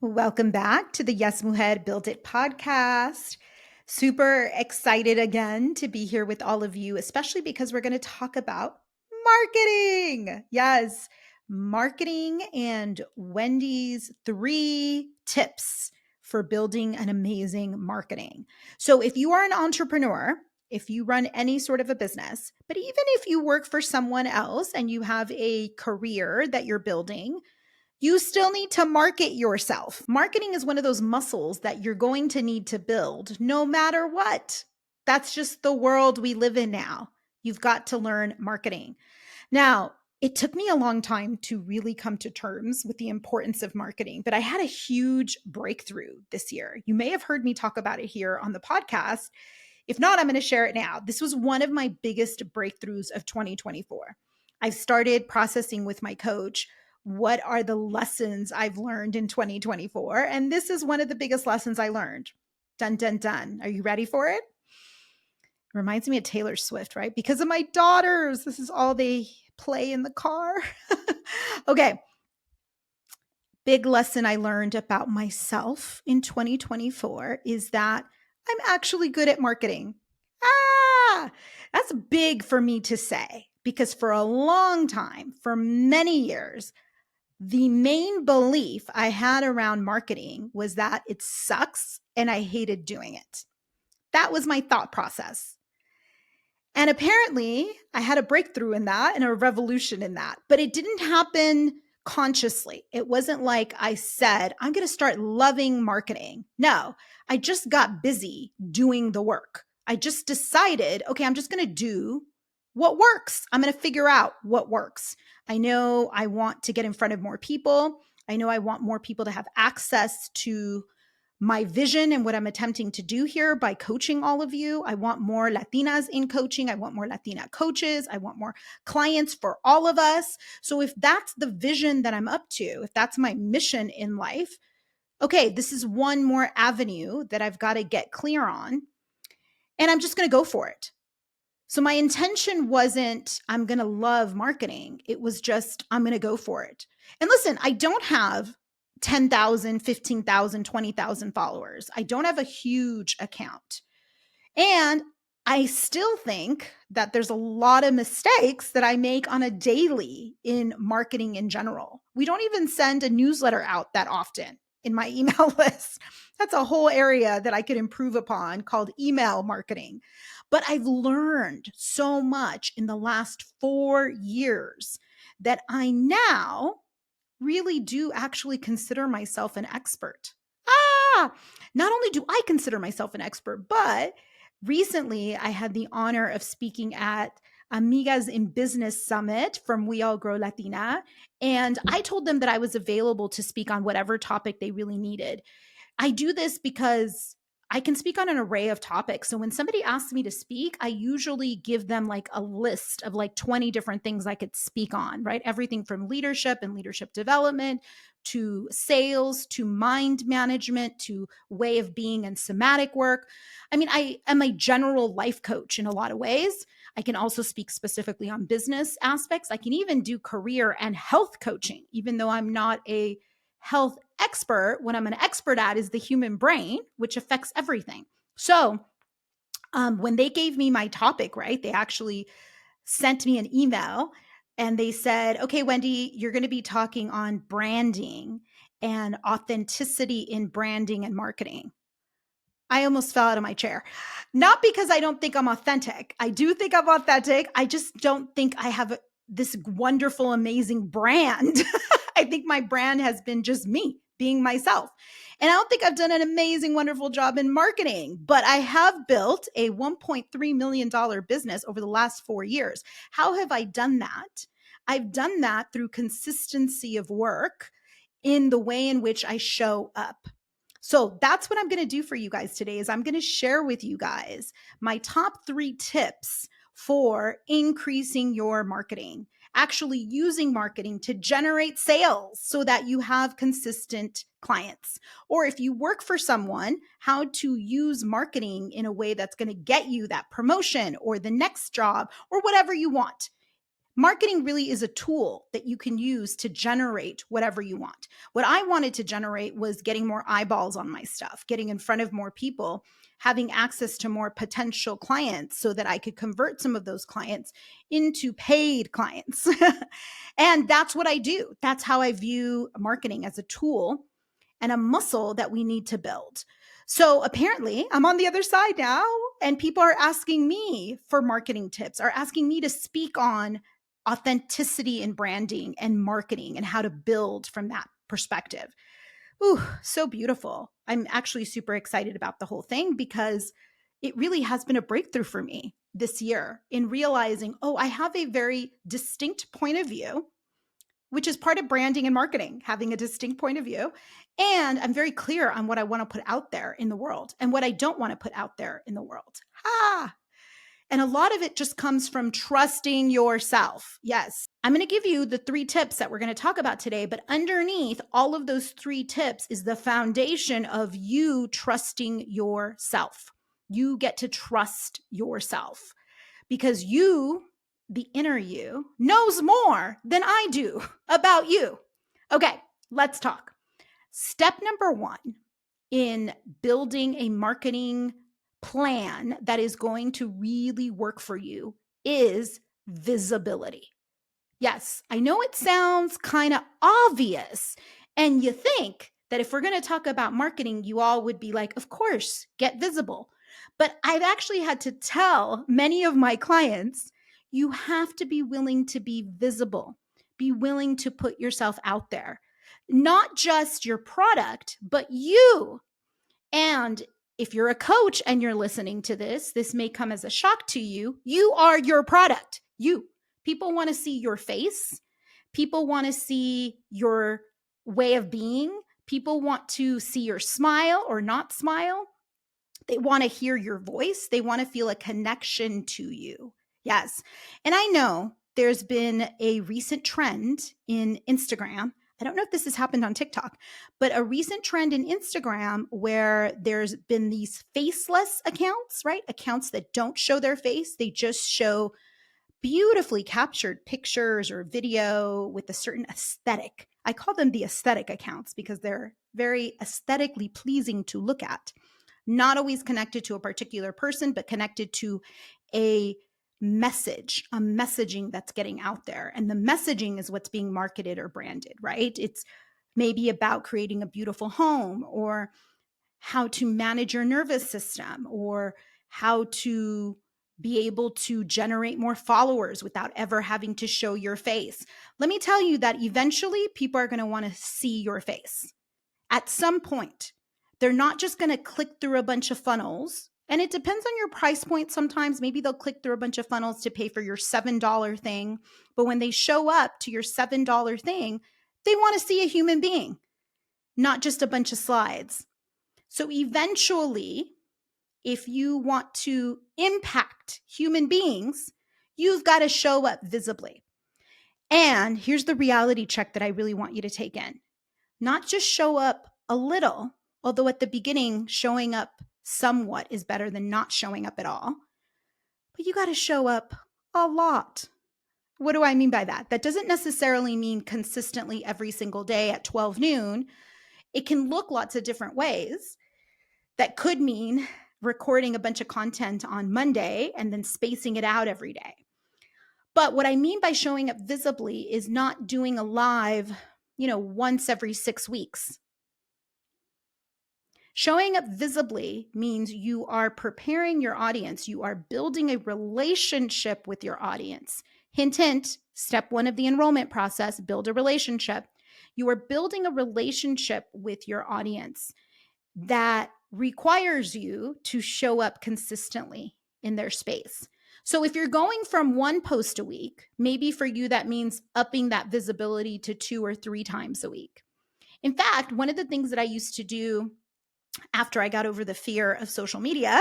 Welcome back to the Yes Mujer Build It podcast. Super excited again to be here with all of you, especially because we're going to talk about marketing. Yes, marketing and Wendy's 3 tips for building an amazing marketing. So, if you are an entrepreneur, if you run any sort of a business, but even if you work for someone else and you have a career that you're building, you still need to market yourself. Marketing is one of those muscles that you're going to need to build no matter what. That's just the world we live in now. You've got to learn marketing. Now, it took me a long time to really come to terms with the importance of marketing, but I had a huge breakthrough this year. You may have heard me talk about it here on the podcast. If not, I'm going to share it now. This was one of my biggest breakthroughs of 2024. I started processing with my coach what are the lessons I've learned in 2024. And this is one of the biggest lessons I learned. Dun, dun, dun. Are you ready for it? Reminds me of Taylor Swift, right? Because of my daughters. This is all they play in the car. Okay. Big lesson I learned about myself in 2024 is that I'm actually good at marketing. That's big for me to say because for a long time, for many years, the main belief I had around marketing was that it sucks and I hated doing it. That was my thought process. And apparently, I had a breakthrough in that and a revolution in that, but it didn't happen consciously. It wasn't like I said, I'm going to start loving marketing. No, I just got busy doing the work. I just decided, okay, I'm just going to do what works. I'm going to figure out what works. I know I want to get in front of more people. I know I want more people to have access to my vision and what I'm attempting to do here by coaching all of you. I want more Latinas in coaching. I want more Latina coaches. I want more clients for all of us. So if that's the vision that I'm up to, if that's my mission in life, okay, this is one more avenue that I've got to get clear on. And I'm just going to go for it. So my intention wasn't, I'm going to love marketing. It was just, I'm going to go for it. And listen, I don't have 10,000, 15,000, 20,000 followers. I don't have a huge account. And I still think that there's a lot of mistakes that I make on a daily in marketing in general. We don't even send a newsletter out that often in my email list. That's a whole area that I could improve upon called email marketing. But I've learned so much in the last 4 years that I now really do actually consider myself an expert. Not only do I consider myself an expert, but recently I had the honor of speaking at Amigas in Business Summit from We All Grow Latina. And I told them that I was available to speak on whatever topic they really needed. I do this because I can speak on an array of topics. So when somebody asks me to speak, I usually give them like a list of like 20 different things I could speak on, right? Everything from leadership and leadership development to sales, to mind management, to way of being and somatic work. I mean, I am a general life coach in a lot of ways. I can also speak specifically on business aspects. I can even do career and health coaching, even though I'm not a health expert. What I'm an expert at is the human brain, which affects everything. So when they gave me my topic, right, they actually sent me an email and they said, okay, Wendy, you're going to be talking on branding and authenticity in branding and marketing. I almost fell out of my chair. Not because I don't think I'm authentic. I do think I'm authentic. I just don't think I have this wonderful, amazing brand. I think my brand has been just me being myself. And I don't think I've done an amazing, wonderful job in marketing, but I have built a $1.3 million business over the last 4 years. How have I done that? I've done that through consistency of work in the way in which I show up. So that's what I'm going to do for you guys today is I'm going to share with you guys my top 3 tips for increasing your marketing, actually using marketing to generate sales so that you have consistent clients. Or if you work for someone, how to use marketing in a way that's going to get you that promotion or the next job or whatever you want. Marketing really is a tool that you can use to generate whatever you want. What I wanted to generate was getting more eyeballs on my stuff, getting in front of more people, having access to more potential clients so that I could convert some of those clients into paid clients. And that's what I do. That's how I view marketing, as a tool and a muscle that we need to build. So apparently, I'm on the other side now, and people are asking me for marketing tips, are asking me to speak on authenticity in branding and marketing and how to build from that perspective. Ooh, so beautiful. I'm actually super excited about the whole thing because it really has been a breakthrough for me this year in realizing, oh, I have a very distinct point of view, which is part of branding and marketing, having a distinct point of view. And I'm very clear on what I want to put out there in the world and what I don't want to put out there in the world. And a lot of it just comes from trusting yourself. Yes. I'm going to give you the 3 tips that we're going to talk about today, but underneath all of those 3 tips is the foundation of you trusting yourself. You get to trust yourself because you, the inner you, knows more than I do about you. Okay, let's talk. Step number 1 in building a marketing plan that is going to really work for you is visibility. Yes, I know it sounds kind of obvious, and you think that if we're going to talk about marketing, you all would be like, of course, get visible. But I've actually had to tell many of my clients, you have to be willing to be visible, be willing to put yourself out there, not just your product, but you. And if you're a coach and you're listening to this may come as a shock to you. You are your product. You. People want to see your face. People want to see your way of being. People want to see your smile or not smile. They want to hear your voice. They want to feel a connection to you. Yes. And I know there's been a recent trend in Instagram. I don't know if this has happened on TikTok, but a recent trend in Instagram where there's been these faceless accounts, right? Accounts that don't show their face. They just show beautifully captured pictures or video with a certain aesthetic. I call them the aesthetic accounts because they're very aesthetically pleasing to look at. Not always connected to a particular person, but connected to a message, a messaging that's getting out there. And the messaging is what's being marketed or branded, right? It's maybe about creating a beautiful home or how to manage your nervous system or how to be able to generate more followers without ever having to show your face. Let me tell you that eventually people are going to want to see your face at some point. They're not just going to click through a bunch of funnels. And it depends on your price point. Sometimes maybe they'll click through a bunch of funnels to pay for your $7 thing. But when they show up to your $7 thing, they want to see a human being, not just a bunch of slides. So eventually, if you want to impact human beings, you've got to show up visibly. And here's the reality check that I really want you to take in. Not just show up a little, although at the beginning, showing up somewhat is better than not showing up at all. But you got to show up a lot. What do I mean by that? That doesn't necessarily mean consistently every single day at 12 noon. It can look lots of different ways. That could mean recording a bunch of content on Monday and then spacing it out every day. But what I mean by showing up visibly is not doing a live, once every 6 weeks. Showing up visibly means you are preparing your audience. You are building a relationship with your audience. Hint, hint, step 1 of the enrollment process, build a relationship. You are building a relationship with your audience that requires you to show up consistently in their space. So if you're going from 1 post a week, maybe for you that means upping that visibility to 2 or 3 times a week. In fact, one of the things that I used to do after I got over the fear of social media,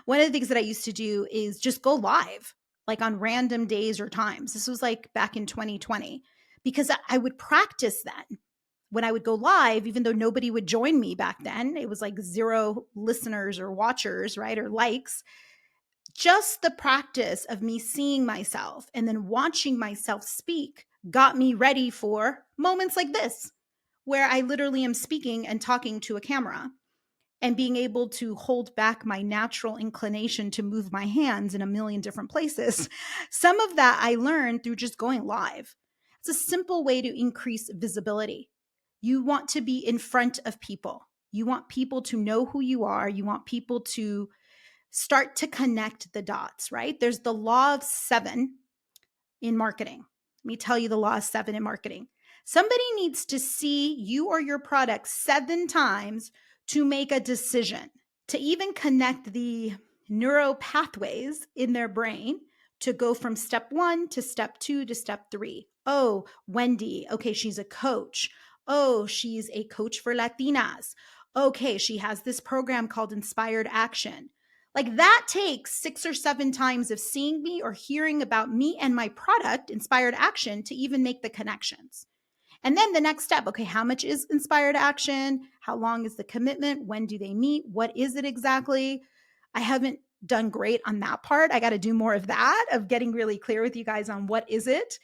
one of the things that I used to do is just go live, like on random days or times. This was like back in 2020, because I would practice then. When I would go live, even though nobody would join me back then, it was like 0 listeners or watchers, right? Or likes. just the practice of me seeing myself and then watching myself speak got me ready for moments like this, where I literally am speaking and talking to a camera and being able to hold back my natural inclination to move my hands in a million different places. Some of that I learned through just going live. It's a simple way to increase visibility. You want to be in front of people. You want people to know who you are. You want people to start to connect the dots, right? There's the law of 7 in marketing. Let me tell you the law of 7 in marketing. Somebody needs to see you or your product 7 times to make a decision, to even connect the neural pathways in their brain to go from step 1 to step 2 to step 3. Oh, Wendy, okay, she's a coach. Oh, she's a coach for Latinas. Okay, she has this program called Inspired Action. Like that takes 6 or 7 times of seeing me or hearing about me and my product, Inspired Action, to even make the connections. And then the next step, okay, how much is Inspired Action? How long is the commitment? When do they meet? What is it exactly? I haven't done great on that part. I got to do more of that, of getting really clear with you guys on what is it.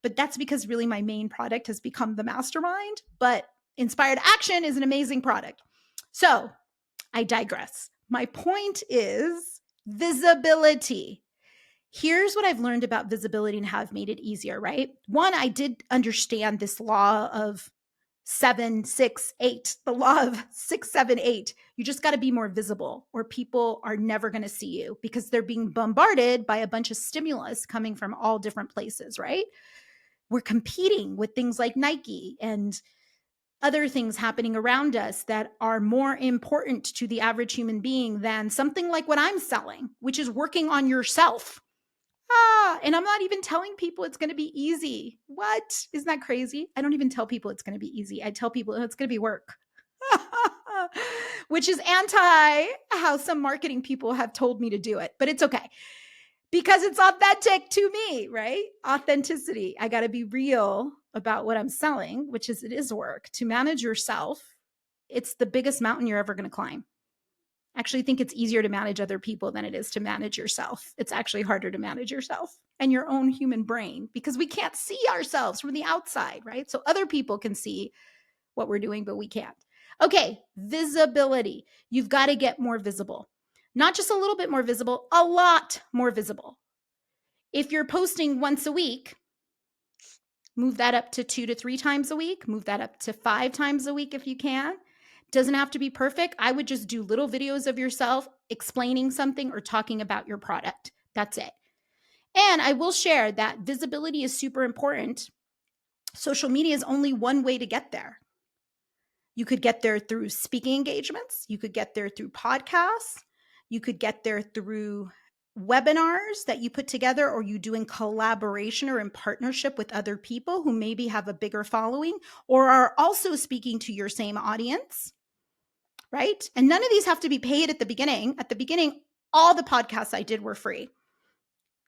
But that's because really my main product has become the mastermind. But Inspired Action is an amazing product. So I digress. My point is visibility. Here's what I've learned about visibility and how I've made it easier, right? One, I did understand this law of 7, 6, 8, the law of 6, 7, 8. You just got to be more visible or people are never going to see you because they're being bombarded by a bunch of stimulus coming from all different places, right? We're competing with things like Nike and other things happening around us that are more important to the average human being than something like what I'm selling, which is working on yourself. And I'm not even telling people it's going to be easy. What? Isn't that crazy? I don't even tell people it's going to be easy. I tell people it's going to be work, which is anti how some marketing people have told me to do it, but it's okay because it's authentic to me, right? Authenticity. I got to be real about what I'm selling, which is it is work. To manage yourself, it's the biggest mountain you're ever going to climb. I actually think it's easier to manage other people than it is to manage yourself. It's actually harder to manage yourself and your own human brain because we can't see ourselves from the outside, right? So other people can see what we're doing, but we can't. Okay, visibility. You've got to get more visible. Not just a little bit more visible, a lot more visible. If you're posting once a week, move that up to 2 to 3 times a week, move that up to 5 times a week if you can. Doesn't have to be perfect. I would just do little videos of yourself explaining something or talking about your product. That's it. And I will share that visibility is super important. Social media is only one way to get there. You could get there through speaking engagements. You could get there through podcasts. You could get there through webinars that you put together or you do in collaboration or in partnership with other people who maybe have a bigger following or are also speaking to your same audience. Right? And none of these have to be paid at the beginning. At the beginning, all the podcasts I did were free.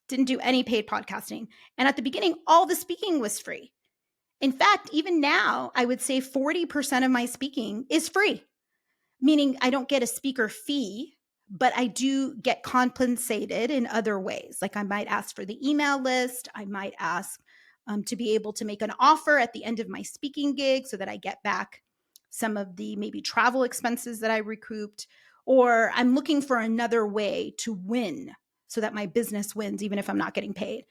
Didn't do any paid podcasting. And at the beginning, all the speaking was free. In fact, even now, I would say 40% of my speaking is free, meaning I don't get a speaker fee, but I do get compensated in other ways. Like I might ask for the email list. I might ask to be able to make an offer at the end of my speaking gig so that I get back some of the maybe travel expenses that I recouped, or I'm looking for another way to win so that my business wins, even if I'm not getting paid.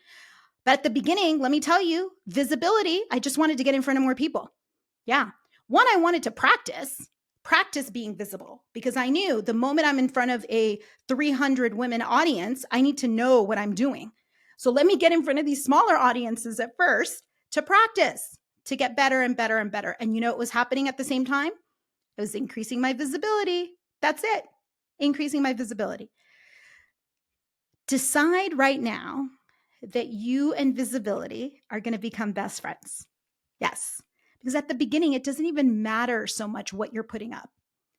But at the beginning, let me tell you, visibility, I just wanted to get in front of more people. Yeah. One, I wanted to practice being visible because I knew the moment I'm in front of a 300 women audience, I need to know what I'm doing. So let me get in front of these smaller audiences at first to practice, to get better and better and better. And you know what was happening at the same time? I was increasing my visibility. That's it. Increasing my visibility. Decide right now that you and visibility are going to become best friends. Yes. Because at the beginning, it doesn't even matter so much what you're putting up.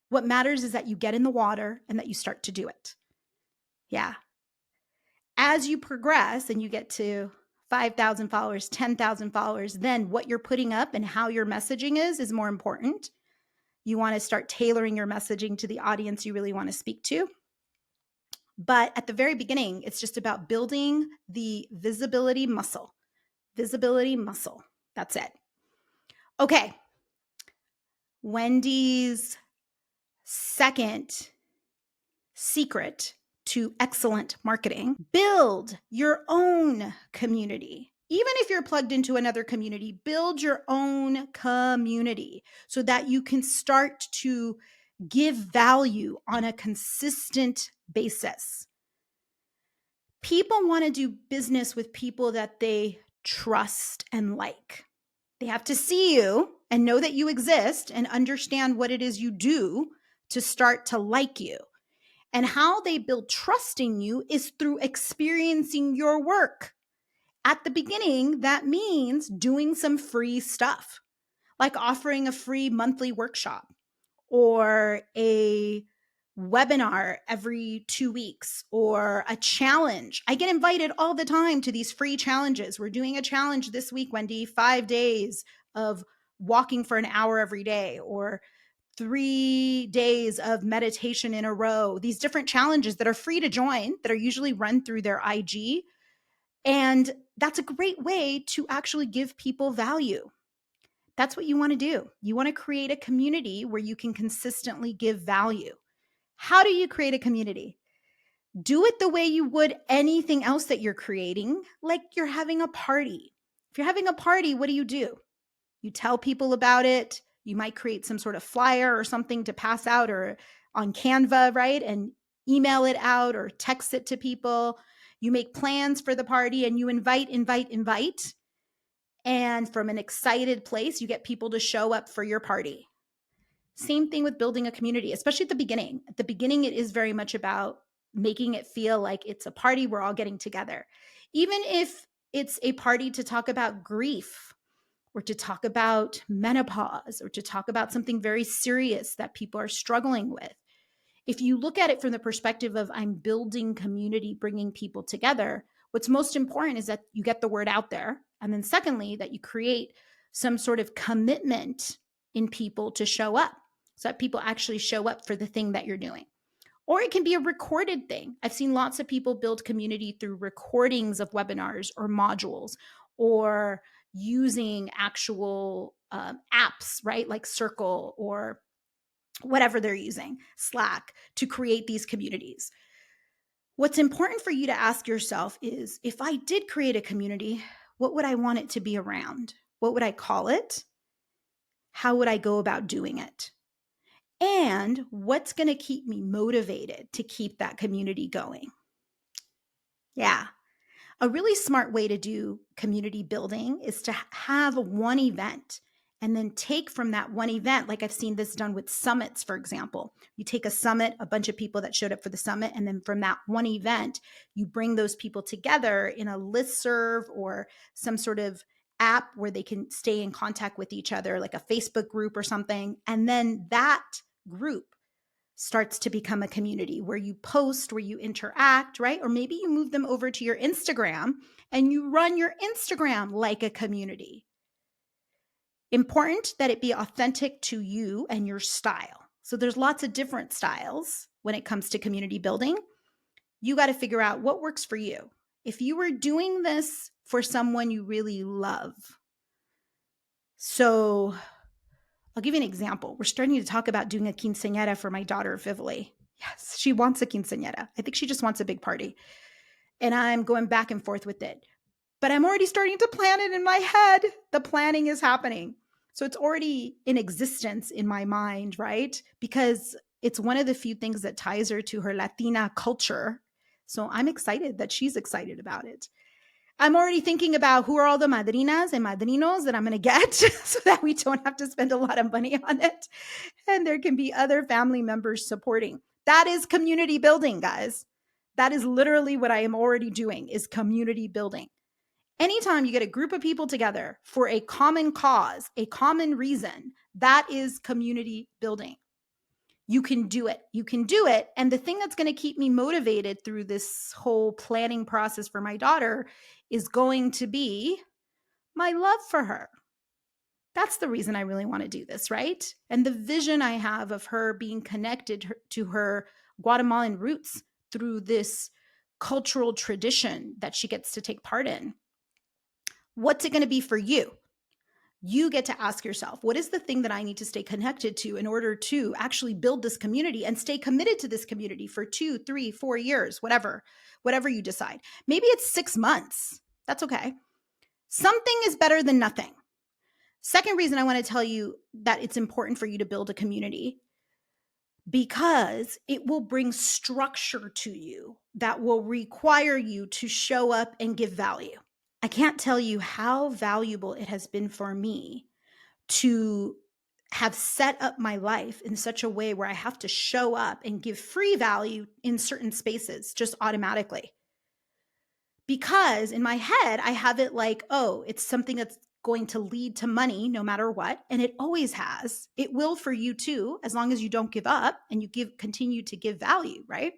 What matters is that you get in the water and that you start to do it. Yeah. As you progress and you get to 5,000 followers, 10,000 followers, then what you're putting up and how your messaging is more important. You want to start tailoring your messaging to the audience you really want to speak to. But at the very beginning, it's just about building the visibility muscle. Visibility muscle. That's it. Okay. Wendy's second secret to excellent marketing: build your own community. Even if you're plugged into another community, build your own community so that you can start to give value on a consistent basis. People want to do business with people that they trust and like. They have to see you and know that you exist and understand what it is you do to start to like you. And how they build trust in you is through experiencing your work. At the beginning, that means doing some free stuff, like offering a free monthly workshop or a webinar every 2 weeks or a challenge. I get invited all the time to these free challenges. We're doing a challenge this week, Wendy, 5 days of walking for an hour every day, or 3 days of meditation in a row. These different challenges that are free to join, that are usually run through their IG. And that's a great way to actually give people value. That's what you want to do. You want to create a community where you can consistently give value. How do you create a community? Do it the way you would anything else that you're creating, like you're having a party. If you're having a party, what do? You tell people about it. You might create some sort of flyer or something to pass out, or on Canva, right? And email it out or text it to people. You make plans for the party and you invite. And from an excited place, you get people to show up for your party. Same thing with building a community, especially at the beginning. At the beginning, it is very much about making it feel like it's a party. We're all getting together. Even if it's a party to talk about grief, or to talk about menopause, or to talk about something very serious that people are struggling with. If you look at it from the perspective of I'm building community, bringing people together, what's most important is that you get the word out there. And then secondly, that you create some sort of commitment in people to show up, so that people actually show up for the thing that you're doing. Or it can be a recorded thing. I've seen lots of people build community through recordings of webinars or modules, or using actual apps, right? Like Circle or whatever they're using, Slack, to create these communities. What's important for you to ask yourself is, if I did create a community, what would I want it to be around? What would I call it? How would I go about doing it? And what's going to keep me motivated to keep that community going? Yeah. A really smart way to do community building is to have one event and then take from that one event, like I've seen this done with summits, for example. You take a summit, a bunch of people that showed up for the summit, and then from that one event, you bring those people together in a listserv or some sort of app where they can stay in contact with each other, like a Facebook group or something. And then that group starts to become a community where you post, where you interact, right? Or maybe you move them over to your Instagram and you run your Instagram like a community. Important that it be authentic to you and your style. So there's lots of different styles when it comes to community building. You got to figure out what works for you. If you were doing this for someone you really love, so I'll give you an example. We're starting to talk about doing a quinceañera for my daughter, Vivali. Yes, she wants a quinceañera. I think she just wants a big party. And I'm going back and forth with it. But I'm already starting to plan it in my head. The planning is happening. So it's already in existence in my mind, right? Because it's one of the few things that ties her to her Latina culture. So I'm excited that she's excited about it. I'm already thinking about who are all the madrinas and madrinos that I'm going to get so that we don't have to spend a lot of money on it. And there can be other family members supporting. That is community building, guys. That is literally what I am already doing, is community building. Anytime you get a group of people together for a common cause, a common reason, that is community building. You can do it. You can do it. And the thing that's going to keep me motivated through this whole planning process for my daughter is going to be my love for her. That's the reason I really want to do this, right? And the vision I have of her being connected to her Guatemalan roots. through this cultural tradition that she gets to take part in. What's it going to be for you? You get to ask yourself, what is the thing that I need to stay connected to in order to actually build this community and stay committed to this community for 2, 3, 4 years, whatever you decide. Maybe it's 6 months. That's okay. Something is better than nothing. Second reason I want to tell you that it's important for you to build a community, because it will bring structure to you that will require you to show up and give value. I can't tell you how valuable it has been for me to have set up my life in such a way where I have to show up and give free value in certain spaces just automatically. Because in my head, I have it like, oh, it's something that's going to lead to money no matter what. And it always has. It will for you too, as long as you don't give up and you continue to give value, right?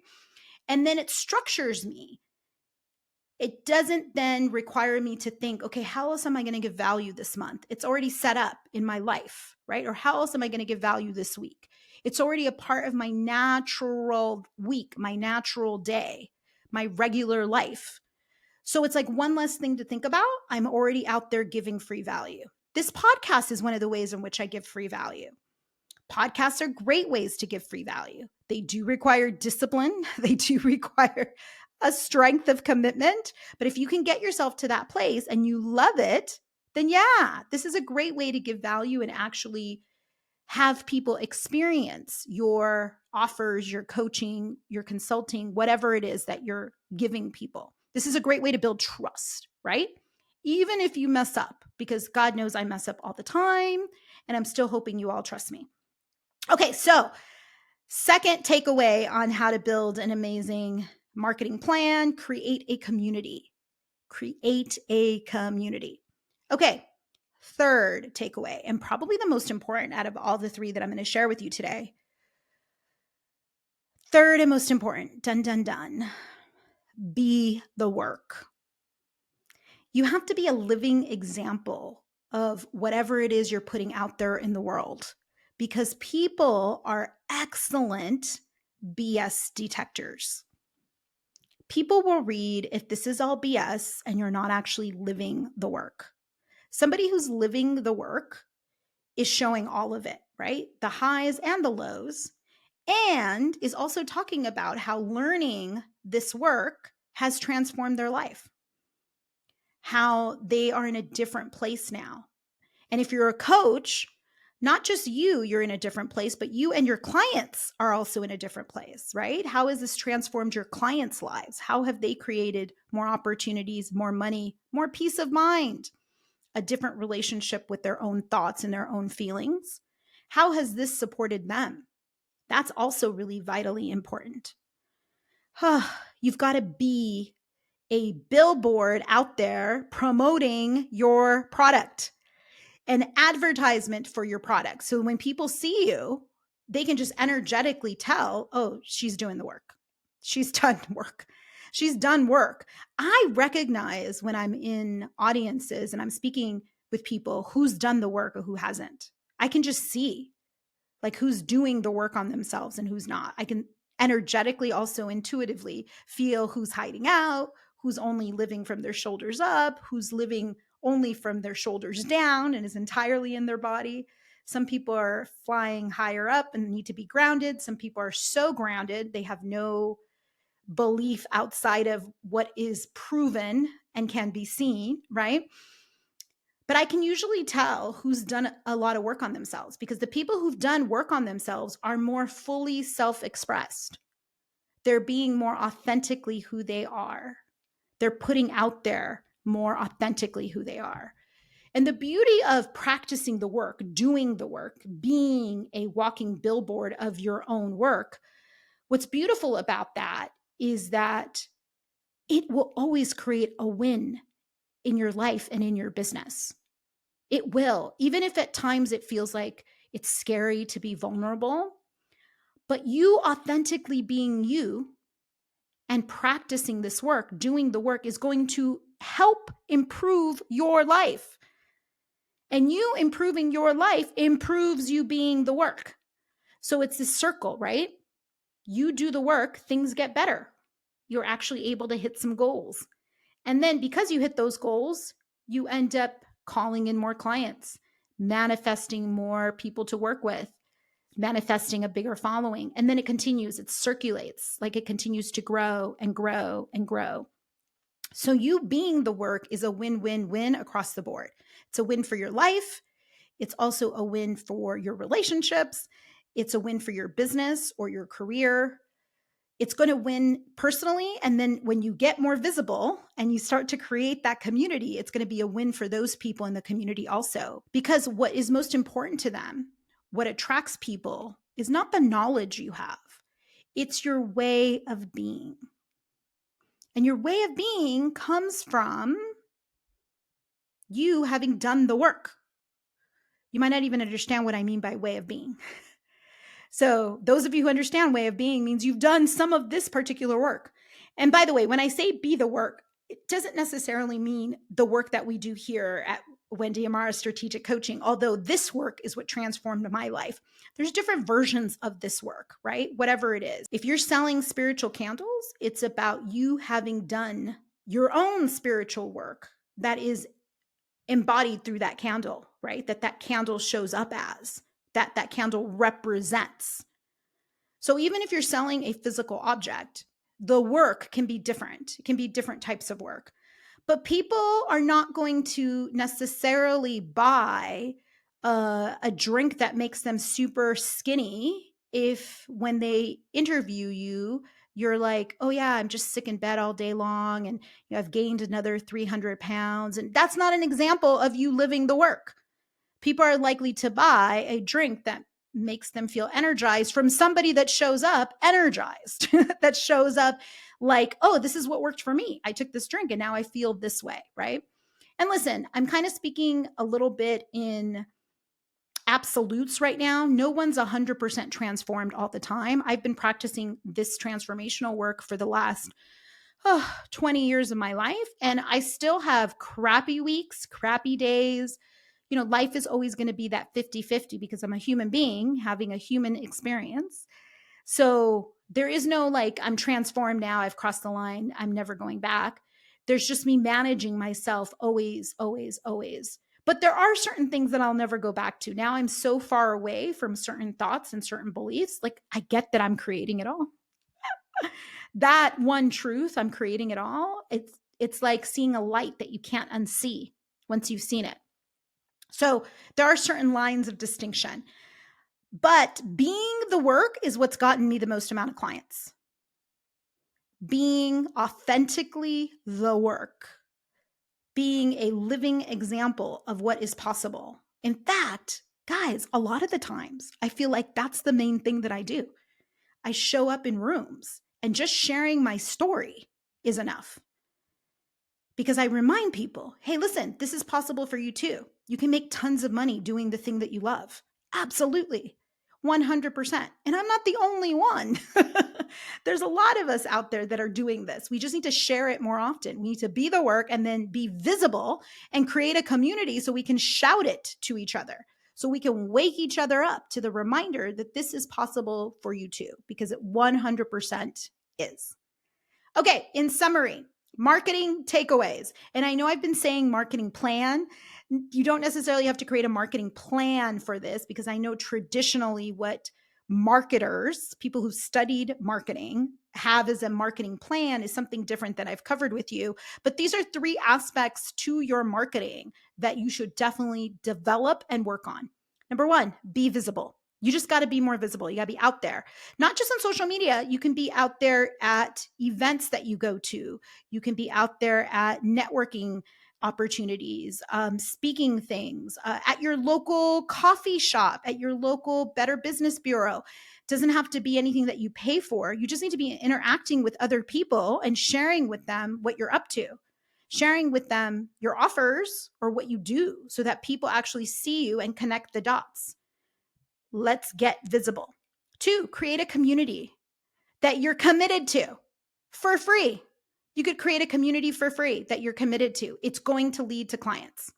And then it structures me. It doesn't then require me to think, okay, how else am I going to give value this month? It's already set up in my life, right? Or how else am I going to give value this week? It's already a part of my natural week, my natural day, my regular life. So it's like one less thing to think about. I'm already out there giving free value. This podcast is one of the ways in which I give free value. Podcasts are great ways to give free value. They do require discipline. They do require a strength of commitment. But if you can get yourself to that place and you love it, then yeah, this is a great way to give value and actually have people experience your offers, your coaching, your consulting, whatever it is that you're giving people. This is a great way to build trust, right? Even if you mess up, because God knows I mess up all the time, and I'm still hoping you all trust me. Okay, so second takeaway on how to build an amazing marketing plan: create a community. Create a community. Okay, third takeaway, and probably the most important out of all the three that I'm going to share with you today. Third and most important, dun, dun, dun, be the work. You have to be a living example of whatever it is you're putting out there in the world, because people are excellent BS detectors. People will read if this is all BS and you're not actually living the work. Somebody who's living the work is showing all of it, right? The highs and the lows, and is also talking about how learning this work has transformed their life, how they are in a different place now. And if you're a coach, not just you're in a different place, but you and your clients are also in a different place, right? How has this transformed your clients' lives? How have they created more opportunities, more money, more peace of mind, a different relationship with their own thoughts and their own feelings? How has this supported them? That's also really vitally important. You've got to be a billboard out there promoting your product, an advertisement for your product. So when people see you, they can just energetically tell, oh, she's doing the work. She's done work. She's done work. I recognize when I'm in audiences and I'm speaking with people who's done the work or who hasn't. I can just see like who's doing the work on themselves and who's not. I can energetically, also intuitively feel who's hiding out, who's only living from their shoulders up, who's living only from their shoulders down and is entirely in their body. Some people are flying higher up and need to be grounded. Some people are so grounded, they have no belief outside of what is proven and can be seen, right? But I can usually tell who's done a lot of work on themselves, because the people who've done work on themselves are more fully self-expressed. They're being more authentically who they are. They're putting out there more authentically who they are. And the beauty of practicing the work, doing the work, being a walking billboard of your own work, what's beautiful about that is that it will always create a win in your life and in your business. It will, even if at times it feels like it's scary to be vulnerable, but you authentically being you and practicing this work, doing the work, is going to help improve your life. And you improving your life improves you being the work. So it's this circle, right? You do the work, things get better. you're actually able to hit some goals. And then because you hit those goals, you end up calling in more clients, manifesting more people to work with, manifesting a bigger following. And then it continues, it circulates, like it continues to grow and grow and grow. So you being the work is a win-win-win across the board. It's a win for your life. It's also a win for your relationships. It's a win for your business or your career. It's going to win personally. And then when you get more visible and you start to create that community, it's going to be a win for those people in the community also. Because what is most important to them, what attracts people, is not the knowledge you have, it's your way of being. And your way of being comes from you having done the work. You might not even understand what I mean by way of being. So those of you who understand way of being means you've done some of this particular work. And by the way, when I say be the work, it doesn't necessarily mean the work that we do here at Wendy Amara Strategic Coaching, although this work is what transformed my life. There's different versions of this work, right? Whatever it is. If you're selling spiritual candles, it's about you having done your own spiritual work that is embodied through that candle, right? That candle shows up as, that candle represents. So even if you're selling a physical object, the work can be different. It can be different types of work. But people are not going to necessarily buy a drink that makes them super skinny if when they interview you, you're like, oh yeah, I'm just sick in bed all day long and I've gained another 300 pounds. And that's not an example of you living the work. People are likely to buy a drink that makes them feel energized from somebody that shows up energized, that shows up like, oh, this is what worked for me. I took this drink and now I feel this way, right? And listen, I'm kind of speaking a little bit in absolutes right now. No one's 100% transformed all the time. I've been practicing this transformational work for the last 20 years of my life, and I still have crappy weeks, crappy days. Life is always going to be that 50-50 because I'm a human being having a human experience. So there is no like, I'm transformed now, I've crossed the line, I'm never going back. There's just me managing myself always, always, always. But there are certain things that I'll never go back to. Now I'm so far away from certain thoughts and certain beliefs. Like I get that I'm creating it all. That one truth, I'm creating it all. It's like seeing a light that you can't unsee once you've seen it. So there are certain lines of distinction, but being the work is what's gotten me the most amount of clients. Being authentically the work, being a living example of what is possible. In fact, guys, a lot of the times I feel like that's the main thing that I do. I show up in rooms and just sharing my story is enough. Because I remind people, hey, listen, this is possible for you too. You can make tons of money doing the thing that you love. Absolutely. 100%. And I'm not the only one. There's a lot of us out there that are doing this. We just need to share it more often. We need to be the work and then be visible and create a community so we can shout it to each other. So we can wake each other up to the reminder that this is possible for you too, because it 100% is. Okay, in summary, marketing takeaways. And I know I've been saying marketing plan. You don't necessarily have to create a marketing plan for this because I know traditionally what marketers, people who studied marketing, have as a marketing plan is something different than I've covered with you. But these are 3 aspects to your marketing that you should definitely develop and work on. Number 1, be visible. You just got to be more visible. You got to be out there, not just on social media. You can be out there at events that you go to. You can be out there at networking opportunities, speaking things, at your local coffee shop, at your local Better Business Bureau. It doesn't have to be anything that you pay for. You just need to be interacting with other people and sharing with them what you're up to, sharing with them your offers or what you do so that people actually see you and connect the dots. Let's get visible. 2, create a community that you're committed to for free. You could create a community for free that you're committed to. It's going to lead to clients.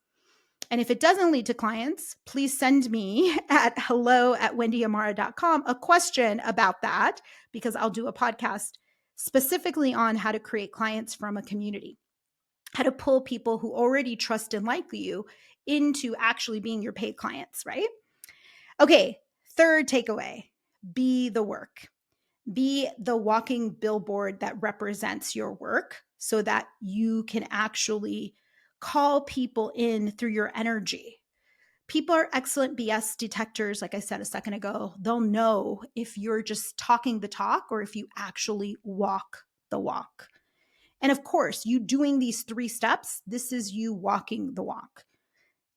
And if it doesn't lead to clients, please send me at hello@wendyamara.com a question about that because I'll do a podcast specifically on how to create clients from a community, how to pull people who already trust and like you into actually being your paid clients, right? Okay, third takeaway, be the work. Be the walking billboard that represents your work so that you can actually call people in through your energy. People are excellent BS detectors, like I said a second ago. They'll know if you're just talking the talk or if you actually walk the walk. And of course, you doing these 3 steps, this is you walking the walk.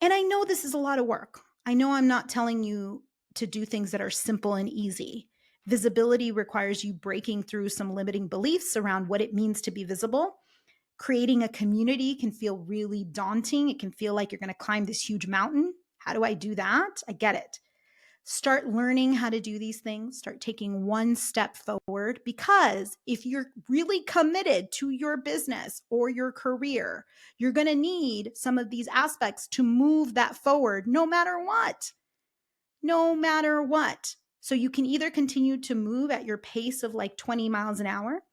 And I know this is a lot of work. I know I'm not telling you to do things that are simple and easy. Visibility requires you breaking through some limiting beliefs around what it means to be visible. Creating a community can feel really daunting. It can feel like you're going to climb this huge mountain. How do I do that? I get it. Start learning how to do these things. Start taking one step forward, because if you're really committed to your business or your career, you're going to need some of these aspects to move that forward no matter what. No matter what. So you can either continue to move at your pace of like 20 miles an hour,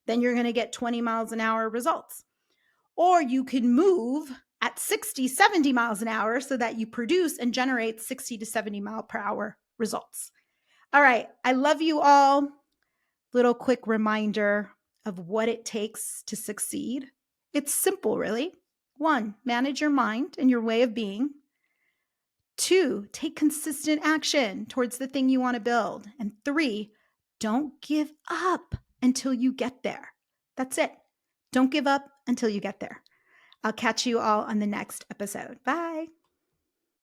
then you're going to get 20 miles an hour results. Or you can move at 60, 70 miles an hour so that you produce and generate 60 to 70 mile per hour results. All right. I love you all. Little quick reminder of what it takes to succeed. It's simple, really. 1, manage your mind and your way of being. 2, take consistent action towards the thing you want to build. And 3, don't give up until you get there. That's it. Don't give up until you get there. I'll catch you all on the next episode. Bye.